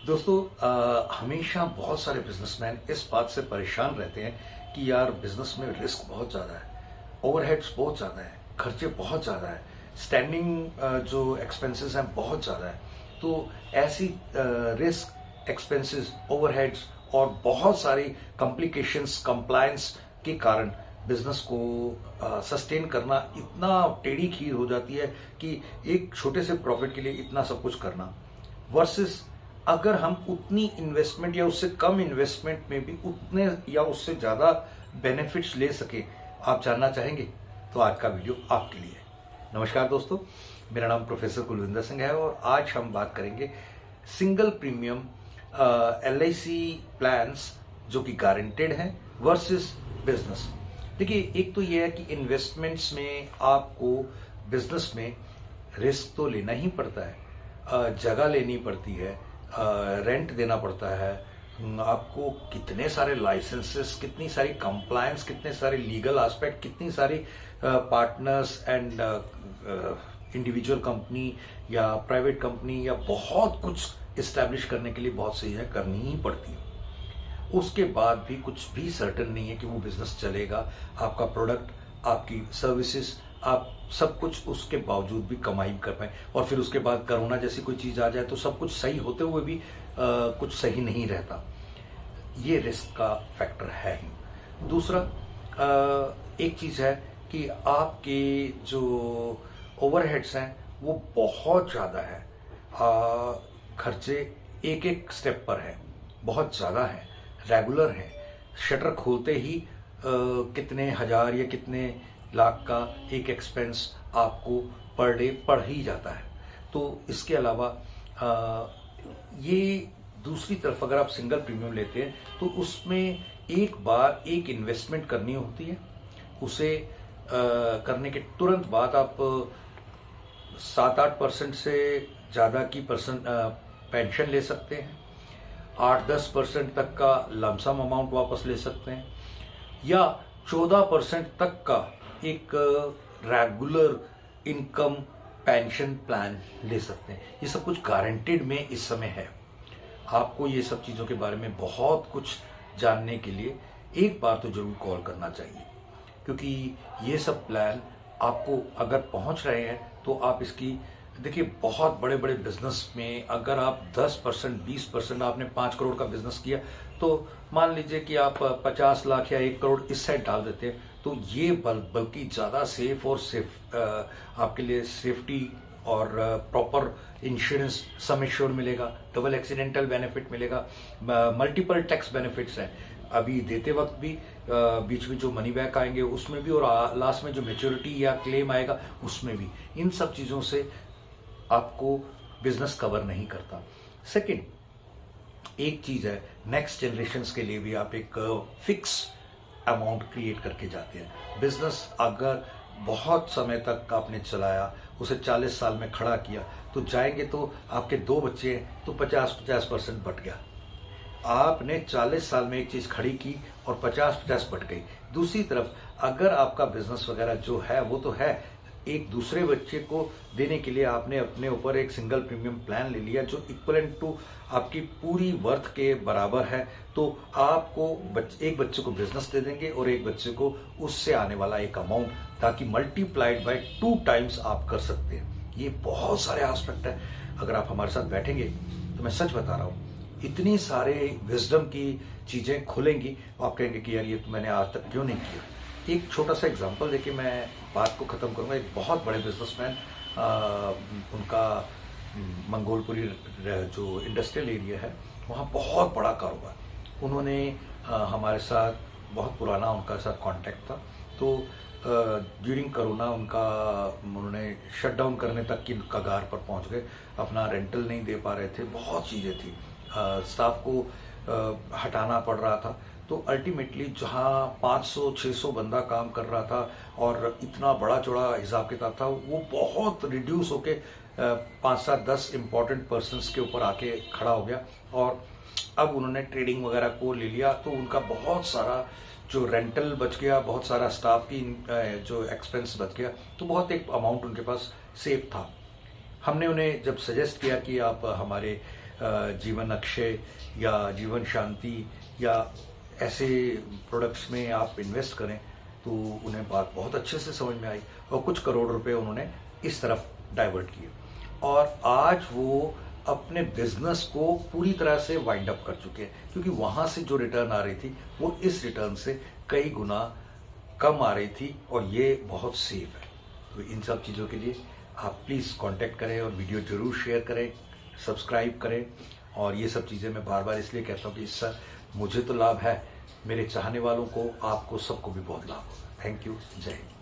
दोस्तों हमेशा बहुत सारे बिजनेसमैन इस बात से परेशान रहते हैं कि यार बिजनेस में रिस्क बहुत ज़्यादा है, ओवरहेड्स बहुत ज़्यादा है, खर्चे बहुत ज़्यादा है, स्टैंडिंग जो एक्सपेंसेस हैं बहुत ज़्यादा है। तो ऐसी रिस्क, एक्सपेंसेस, ओवरहेड्स और बहुत सारी कॉम्प्लिकेशंस, कंप्लायंस के कारण बिजनेस को सस्टेन करना इतना टेढ़ी खीर हो जाती है कि एक छोटे से प्रॉफिट के लिए इतना सब कुछ करना वर्सेस अगर हम उतनी इन्वेस्टमेंट या उससे कम इन्वेस्टमेंट में भी उतने या उससे ज़्यादा बेनिफिट्स ले सके। आप जानना चाहेंगे तो आज का वीडियो आपके लिए है। नमस्कार दोस्तों, मेरा नाम प्रोफेसर कुलविंदर सिंह है और आज हम बात करेंगे सिंगल प्रीमियम LIC प्लान्स जो कि गारंटेड हैं वर्सेस बिजनेस। देखिए, एक तो ये है कि इन्वेस्टमेंट्स में आपको बिजनेस में रिस्क तो लेना ही पड़ता है, जगह लेनी पड़ती है, रेंट देना पड़ता है, आपको कितने सारे लाइसेंसेस, कितनी सारी कंप्लायंस, कितने सारे लीगल एस्पेक्ट, कितनी सारी पार्टनर्स एंड इंडिविजुअल कंपनी या प्राइवेट कंपनी या बहुत कुछ इस्टेब्लिश करने के लिए बहुत सी चीजें करनी ही पड़ती है। उसके बाद भी कुछ भी सर्टन नहीं है कि वो बिजनेस चलेगा, आपका प्रोडक्ट, आपकी सर्विसेज, आप सब कुछ उसके बावजूद भी कमाई कर पाए। और फिर उसके बाद कोरोना जैसी कोई चीज आ जाए तो सब कुछ सही होते हुए भी कुछ सही नहीं रहता। ये रिस्क का फैक्टर है ही। दूसरा एक चीज है कि आपके जो ओवरहेड्स हैं वो बहुत ज्यादा है, खर्चे एक एक स्टेप पर है, बहुत ज्यादा है, रेगुलर है। शटर खोलते ही कितने हजार या कितने लाख का एक एक्सपेंस आपको पर डे पड़ ही जाता है। तो इसके अलावा ये दूसरी तरफ अगर आप सिंगल प्रीमियम लेते हैं तो उसमें एक बार एक इन्वेस्टमेंट करनी होती है। उसे करने के तुरंत बाद आप 7-8% से ज़्यादा की पेंशन ले सकते हैं, 8-10% तक का लमसम अमाउंट वापस ले सकते हैं या 14% तक का एक रेगुलर इनकम पेंशन प्लान ले सकते हैं। ये सब कुछ गारंटेड में इस समय है। आपको ये सब चीज़ों के बारे में बहुत कुछ जानने के लिए एक बार तो जरूर कॉल करना चाहिए, क्योंकि ये सब प्लान आपको अगर पहुंच रहे हैं तो आप इसकी देखिए, बहुत बड़े बड़े बिजनेस में अगर आप 10%, 20%, आपने 5 करोड़ का बिजनेस किया तो मान लीजिए कि आप 50 लाख या 1 करोड़ इस साइड डाल देते हैं तो ये बल्कि ज़्यादा सेफ और आपके लिए सेफ्टी और प्रॉपर इंश्योरेंस सम एश्योर मिलेगा, डबल एक्सीडेंटल बेनिफिट मिलेगा, मल्टीपल टैक्स बेनिफिट्स हैं अभी देते वक्त भी, बीच में जो मनी बैक आएंगे उसमें भी, और लास्ट में जो मेच्योरिटी या क्लेम आएगा उसमें भी। इन सब चीज़ों से आपको बिजनेस कवर नहीं करता। सेकंड, एक चीज है, नेक्स्ट जनरेशन्स के लिए भी आप एक फिक्स अमाउंट क्रिएट करके जाते हैं। बिजनेस अगर बहुत समय तक आपने चलाया, उसे 40 साल में खड़ा किया, तो जाएंगे तो आपके 2 बच्चे हैं तो 50-50% बट गया। आपने 40 साल में एक चीज खड़ी की और 50-50 बट गई। दूसरी तरफ अगर आपका बिजनेस वगैरह जो है वो तो है, एक दूसरे बच्चे को देने के लिए आपने अपने ऊपर एक सिंगल प्रीमियम प्लान ले लिया जो इक्वलेंट टू आपकी पूरी वर्थ के बराबर है, तो आपको एक बच्चे को बिजनेस दे देंगे और एक बच्चे को उससे आने वाला एक अमाउंट, ताकि मल्टीप्लाइड बाय 2 टाइम्स आप कर सकते हैं। ये बहुत सारे एस्पेक्ट है। अगर आप हमारे साथ बैठेंगे तो मैं सच बता रहा हूँ, इतनी सारे विजडम की चीजें खुलेंगी, आप कहेंगे कि यार ये तो मैंने आज तक क्यों नहीं किया। एक छोटा सा एग्जांपल देके मैं बात को खत्म करूंगा। एक बहुत बड़े बिजनेसमैन, उनका मंगोलपुरी जो इंडस्ट्रियल एरिया है वहाँ बहुत बड़ा कारोबार। उन्होंने हमारे साथ बहुत पुराना उनका साथ कांटेक्ट था। तो ड्यूरिंग कोरोना उन्होंने शट डाउन करने तक की कगार पर पहुंच गए। अपना रेंटल नहीं दे पा रहे थे, बहुत चीज़ें थी, स्टाफ को हटाना पड़ रहा था। तो अल्टीमेटली जहां 500-600 बंदा काम कर रहा था और इतना बड़ा चौड़ा हिसाब किताब था, वो बहुत रिड्यूस होके 5-7-10 इम्पोर्टेंट पर्सन्स के ऊपर आके खड़ा हो गया। और अब उन्होंने ट्रेडिंग वगैरह को ले लिया, तो उनका बहुत सारा जो रेंटल बच गया, बहुत सारा स्टाफ की जो एक्सपेंस बच गया, तो बहुत एक अमाउंट उनके पास सेफ था। हमने उन्हें जब सजेस्ट किया कि आप हमारे जीवन अक्षय या जीवन शांति या ऐसे प्रोडक्ट्स में आप इन्वेस्ट करें, तो उन्हें बात बहुत अच्छे से समझ में आई और कुछ करोड़ रुपए उन्होंने इस तरफ डाइवर्ट किए और आज वो अपने बिजनेस को पूरी तरह से वाइंड अप कर चुके हैं, क्योंकि वहां से जो रिटर्न आ रही थी वो इस रिटर्न से कई गुना कम आ रही थी और ये बहुत सेफ है। तो इन सब चीज़ों के लिए आप प्लीज़ कांटेक्ट करें और वीडियो जरूर शेयर करें, सब्सक्राइब करें। और ये सब चीज़ें मैं बार बार इसलिए कहता हूँ कि इससे मुझे तो लाभ है, मेरे चाहने वालों को, आपको, सबको भी बहुत लाभ होगा। Thank you. जय हिंद।